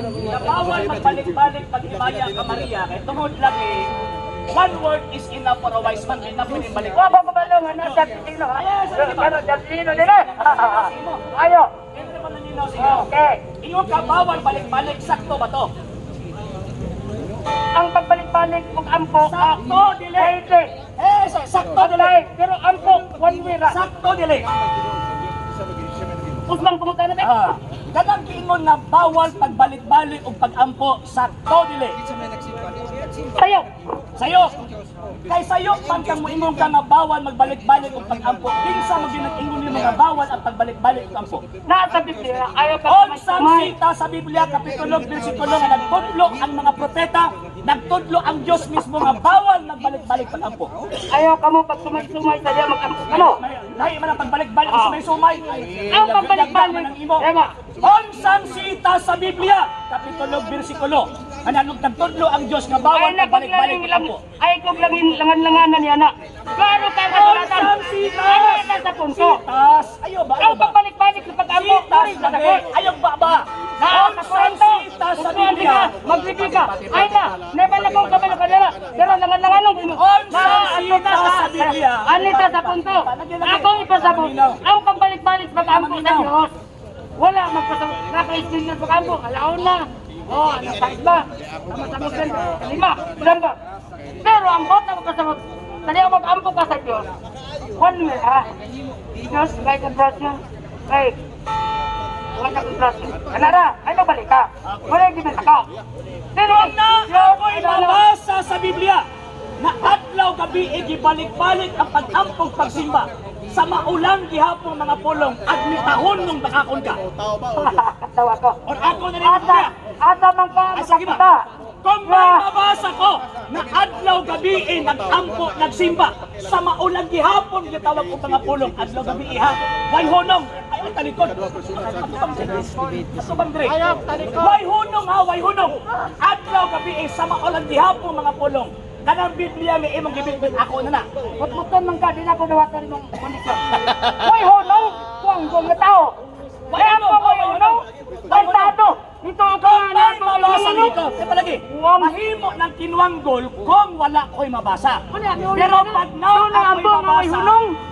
na bawal magbalik-balik pag-ibaya ka Maria, kaya tungod lagi, one word is enough for a wise man, enough for him balik. Wala ba balong na sa sino? Pero sino nila? Ayo. Hindi naman naninaw siya. Okay. Ingon ka bawal balik-balik, sakto ba to? Ang pagbalik-balik ug ampo Sakto, dili. Sakto, dili. Pero ampo one way ra. Sakto, dili. Usmang pumunta na ba? Ganang giingon na bawal pagbalik-balik o pag-ampo, sakto, dili. Sayo. Sayo. Kay sayo man kang moingon ka nga bawal magbalik-balik o pag-ampo. Kinsa mo ginag-ingon nimo nga bawal ang pagbalik-balik o pag-ampo? Nasa Biblia ayaw ka Unsang sita sa Biblia kapitulo bersikulo nga nagtudlo ang mga propeta, nagtudlo ang Dios mismo nga bawal magbalik-balik pag-ampo. Ayaw ka mo pag sumay-sumay sa diya mag-ampo. Ano? Lahi man ang pagbalik-balik sa may sumay. Ang pagbalik-balik. Ema. Unsang sita sa Biblia kapitulo bersikulo nga nagtudlo ang Dios nga bawal magbalik-balik pag-ampo. Ay kog lang langan-langanan ni anak. Klaro ka kasulatan. Unsang sita sa punto. Sitas. Ayo ba? Ang pagbalik-balik sa pag-ampo. Sitas lagi. Ayaw ba ba? Unsang sita sa Biblia. Magbibig ka. Ay na. Nebala kong kabalo ka nila. Pero langan-langanon. Unsang sita sa Biblia. Anita sa punto. Akong ipasabot. Ang pagbalik-balik sa pag-ampo sa Diyos. Wala magpasabot. Naka-istin ng pag-ampo. Alaon na. Oh, ano kahit ba? Masabot din. Lima. Ulan ba? Pero ang bot na magpasabot. Tali ang mag-ampo ka sa Diyos. One way ha. Diyos, may kontrasyon. Ay. Wala kontrasyon. Anara, ay magbalik ka. Wala yung ginasa ka. Pero Na ako'y mabasa sa Biblia na adlaw gabi gibalik-balik ang pag-ampong pagsimba sa maulang gihapon mga pulong at mitahon nung nakakon ka. Katawa ko. Or ako na rin Biblia. Asa man ka Ay, sige ba? makakita. Kung may mabasa ko na adlaw gabi nag-ampo, nagsimba sa maulang gihapon gitawag ko mga pulong adlaw gabi ha. Way hunong ay ang talikod. Asubang dire. Way hunong ha, way hunong. Adlaw gabi sa maulang gihapon mga pulong. Kanang Biblia may imong gibitbit ako na na. Mutmutan man ka, di na ako nawatan mong kondisyon. Hoy, honong! Kuwang nga tao! May ano ko yung honong? May tato! Ito ako Kung nga may mabasa dito, palagi, mahimo ng kinuanggol kung wala ko'y mabasa. Pero pag ako'y mabasa,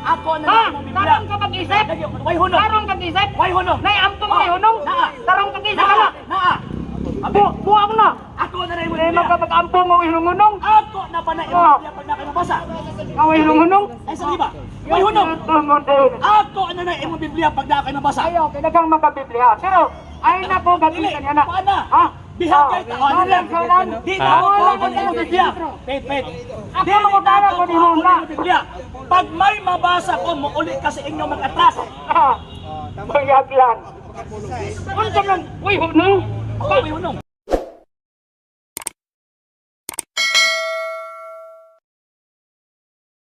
ako na lang ng Biblia. Tarong ka mag-isip? Way hunong. Tarong kag-isip? Way hunong. Nay, ampong may honong? Naa. Tarong kag-isip ka na? Naa. Buwang na! Ako na rin mo May Biblia. magkapag-ampong mo honong? Ako na pa na Biblia pag nakinabasa. Away honong? Ay, sa ba? Way hunong. Tumunod. Ako na na imong Biblia pag nakinabasa. Ayaw, kinagang magka-Biblia. Pero, ay na po gagawin niya na. Paana? Ha? Bihagay ka. Walang saulan. Di na ako Walang ko ng Biblia. Pet. Ako magkakala ko ni Huna. Biblia. Pag may mabasa ko, muulit ka sa inyo mag-atras. Bayag lang. Unsa man? Uy, hunong. Oh, may hunong.